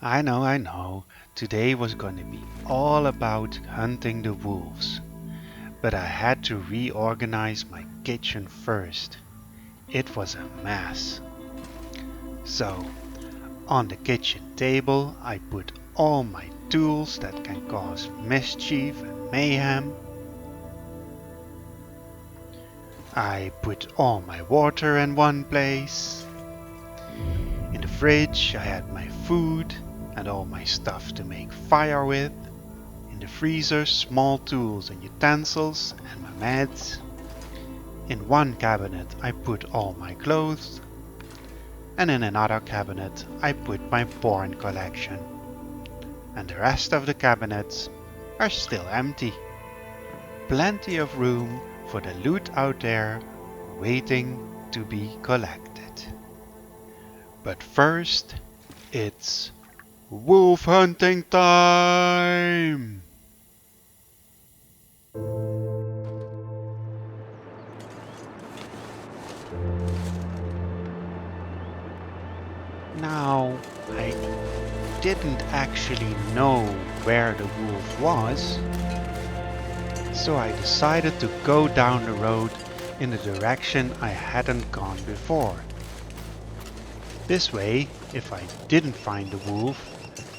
I know. Today was gonna be all about hunting the wolves. But I had to reorganize my kitchen first. It was a mess. So, on the kitchen table, I put all my tools that can cause mischief and mayhem. I put all my water in one place. In the fridge, I had my food and all my stuff to make fire with. In the freezer, small tools and utensils and my meds. In one cabinet, I put all my clothes. And in another cabinet, I put my porn collection. And the rest of the cabinets are still empty. Plenty of room for the loot out there waiting to be collected. But first, it's wolf hunting time! Now, I didn't actually know where the wolf was, so I decided to go down the road in the direction I hadn't gone before. This way, if I didn't find the wolf,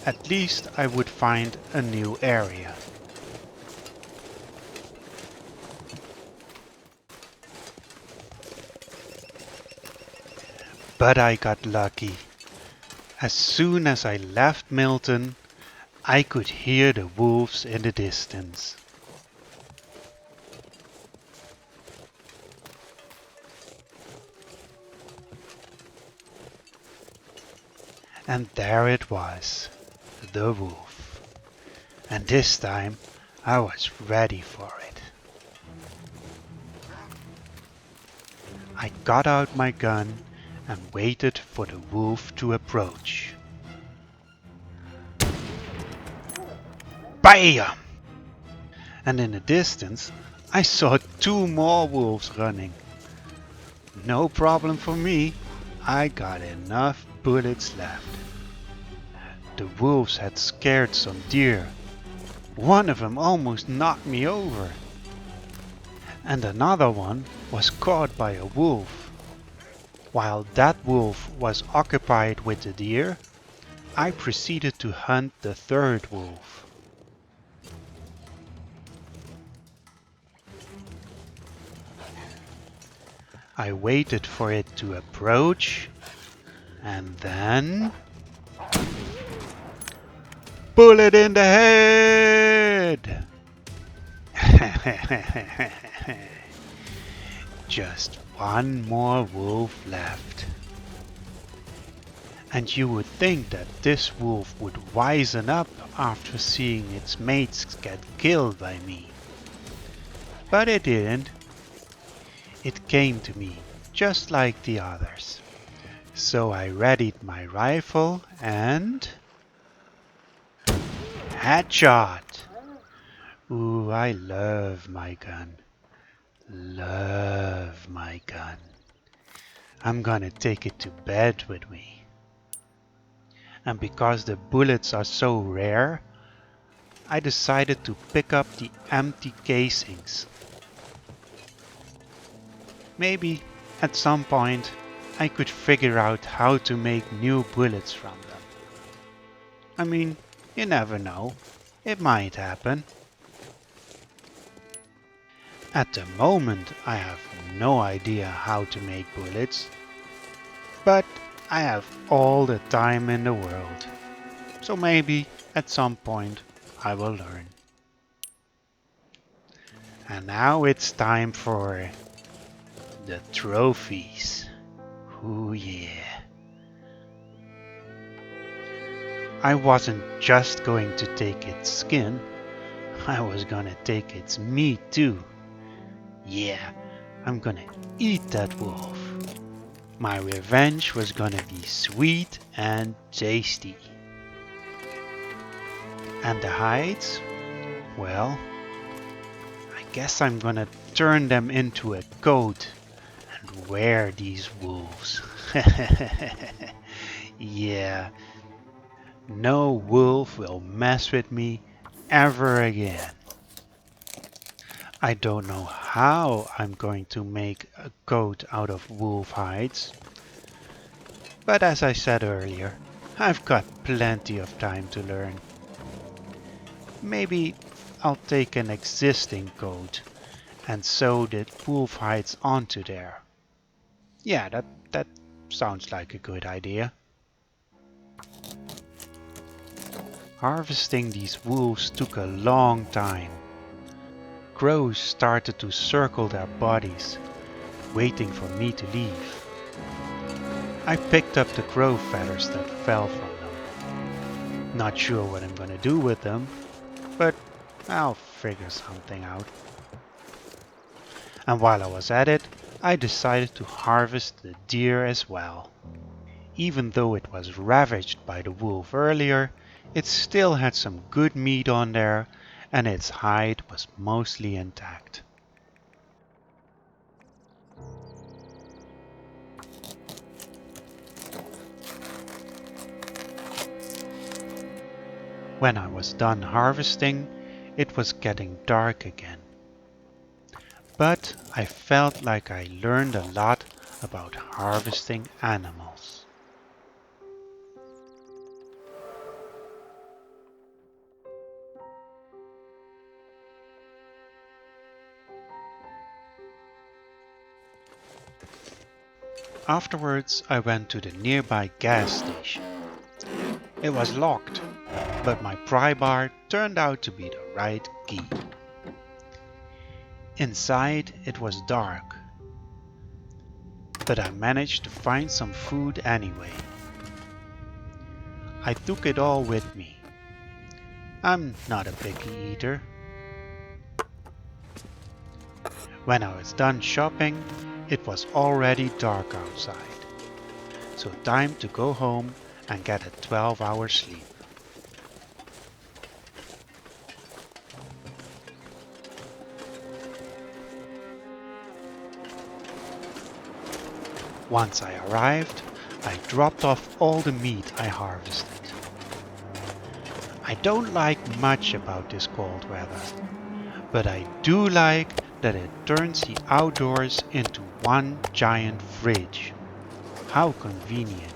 at least I would find a new area. But I got lucky. As soon as I left Milton, I could hear the wolves in the distance. And there it was, the wolf. And this time I was ready for it. I got out my gun and waited for the wolf to approach. Bam! And in the distance I saw two more wolves running. No problem for me, I got enough bullets left. The wolves had scared some deer. One of them almost knocked me over. And another one was caught by a wolf. While that wolf was occupied with the deer, I proceeded to hunt the third wolf. I waited for it to approach and then bullet in the head! Just one more wolf left. And you would think that this wolf would wisen up after seeing its mates get killed by me. But it didn't. It came to me just like the others. So I readied my rifle and headshot! Ooh, I love my gun. Love my gun. I'm gonna take it to bed with me. And because the bullets are so rare, I decided to pick up the empty casings. Maybe at some point I could figure out how to make new bullets from them. I mean, you never know. It might happen. At the moment I have no idea how to make bullets, but I have all the time in the world. So maybe at some point I will learn. And now it's time for the trophies. Ooh yeah. I wasn't just going to take its skin, I was gonna take its meat too. Yeah, I'm gonna eat that wolf. My revenge was gonna be sweet and tasty. And the hides? Well, I guess I'm gonna turn them into a coat and wear these wolves. Yeah, No wolf will mess with me ever again. I don't know how I'm going to make a coat out of wolf hides, but as I said earlier, I've got plenty of time to learn. Maybe I'll take an existing coat and sew the wolf hides onto there. Yeah, that sounds like a good idea. Harvesting these wolves took a long time. Crows started to circle their bodies, waiting for me to leave. I picked up the crow feathers that fell from them. Not sure what I'm gonna do with them, but I'll figure something out. And while I was at it, I decided to harvest the deer as well. Even though it was ravaged by the wolf earlier, it still had some good meat on there and its hide was mostly intact. When I was done harvesting, it was getting dark again. But I felt like I learned a lot about harvesting animals. Afterwards, I went to the nearby gas station. It was locked, but my pry bar turned out to be the right key. Inside, it was dark, but I managed to find some food anyway. I took it all with me. I'm not a picky eater. When I was done shopping, it was already dark outside, so time to go home and get a 12-hour sleep. Once I arrived, I dropped off all the meat I harvested. I don't like much about this cold weather, but I do like that it turns the outdoors into one giant fridge. How convenient.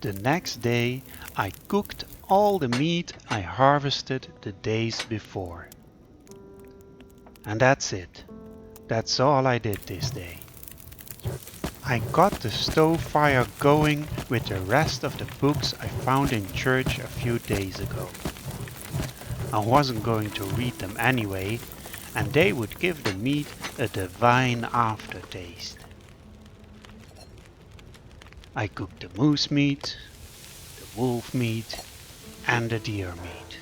The next day, I cooked all the meat I harvested the days before. And that's it. That's all I did this day. I got the stove fire going with the rest of the books I found in church a few days ago. I wasn't going to read them anyway, and they would give the meat a divine aftertaste. I cooked the moose meat, the wolf meat, and the deer meat.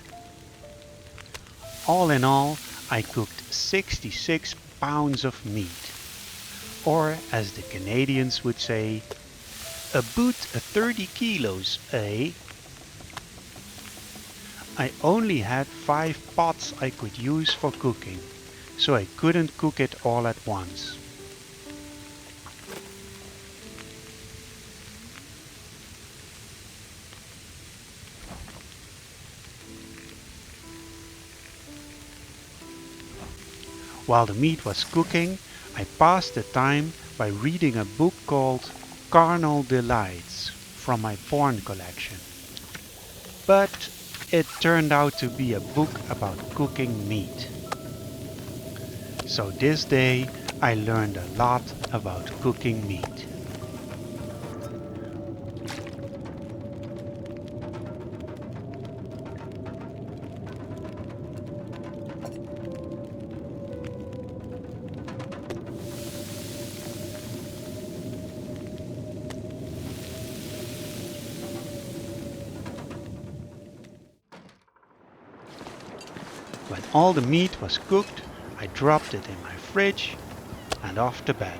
All in all, I cooked 66 pounds of meat. Or, as the Canadians would say, about 30 kilos, eh? I only had 5 pots I could use for cooking, so I couldn't cook it all at once. While the meat was cooking, I passed the time by reading a book called Carnal Delights from my porn collection. But it turned out to be a book about cooking meat. So this day I learned a lot about cooking meat. When all the meat was cooked, I dropped it in my fridge and off to bed.